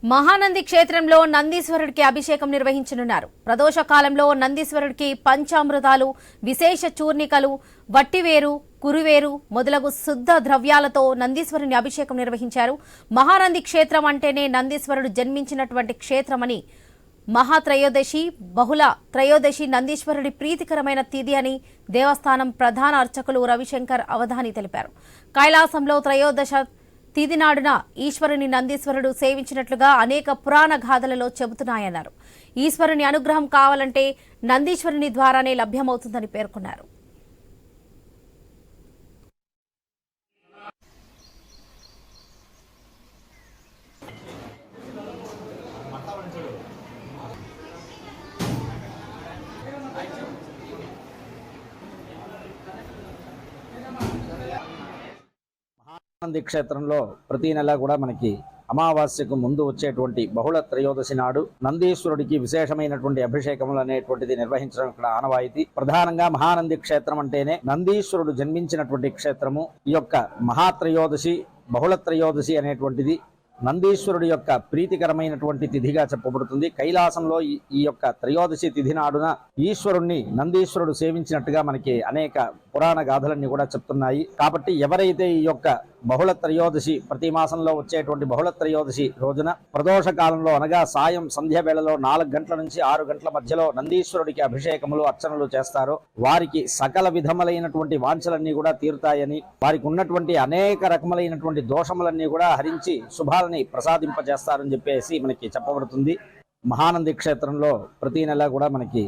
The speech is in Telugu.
మహానంది క్షేత్రంలో నందీశ్వరుడికి అభిషేకం నిర్వహించనున్నారు. ప్రదోష కాలంలో నందీశ్వరుడికి పంచామృతాలు, విశేష చూర్ణికలు, వట్టివేరు, కురువేరు మొదలగు శుద్ధ ద్రవ్యాలతో నందీశ్వరుని అభిషేకం నిర్వహించారు. మహానంది క్షేత్రం అంటేనే నందీశ్వరుడు జన్మించినటువంటి క్షేత్రమని, మహాత్రయోదశి, బహుళ త్రయోదశి నందీశ్వరుడి ప్రీతికరమైన తిథి అని దేవస్థానం ప్రధాన అర్చకులు రవిశంకర్ అవధాని తెలిపారు. కైలాసంలో త్రయోదశ తిథి నాడున ఈశ్వరుని నందీశ్వరుడు సేవించినట్లుగా అనేక పురాణ గాథలలో చెబుతున్నాయన్నారు. ఈశ్వరుని అనుగ్రహం కావాలంటే నందీశ్వరుని ద్వారానే లభ్యమవుతుందని పేర్కొన్నారు. మహానంది క్షేత్రంలో ప్రతి నెల కూడా మనకి అమావాస్యకు ముందు వచ్చేటువంటి బహుళ త్రయోదశి నాడు నందీశ్వరుడికి విశేషమైనటువంటి అభిషేకములు అనేటువంటిది నిర్వహించడం ఇక్కడ ఆనవాయితీ. ప్రధానంగా మహానంది క్షేత్రం అంటేనే నందీశ్వరుడు జన్మించినటువంటి క్షేత్రము. ఈ యొక్క మహాత్రయోదశి, బహుళ త్రయోదశి అనేటువంటిది నందీశ్వరుడి యొక్క ప్రీతికరమైనటువంటి తిథిగా చెప్పబడుతుంది. కైలాసంలో ఈ యొక్క త్రయోదశి తిథి నాడున ఈశ్వరుణ్ణి నందీశ్వరుడు సేవించినట్టుగా మనకి అనేక పురాణ గాథలన్నీ కూడా చెప్తున్నాయి. కాబట్టి ఎవరైతే ఈ యొక్క బహుళ త్రయోదశి, ప్రతి మాసంలో వచ్చేటువంటి బహుళ త్రయోదశి రోజున ప్రదోష కాలంలో అనగా సాయం సంధ్య వేళలో 4 గంటల నుంచి 6 గంటల మధ్యలో నందీశ్వరుడికి అభిషేకములు, అర్చనలు చేస్తారో వారికి సకల విధములైనటువంటి వాంఛలన్నీ కూడా తీరుతాయని, వారికి ఉన్నటువంటి అనేక రకములైనటువంటి దోషములన్నీ కూడా హరించి శుభాలని ప్రసాదింపజేస్తారని చెప్పేసి మనకి చెప్పబడుతుంది. మహానంది క్షేత్రంలో ప్రతి నెల కూడా మనకి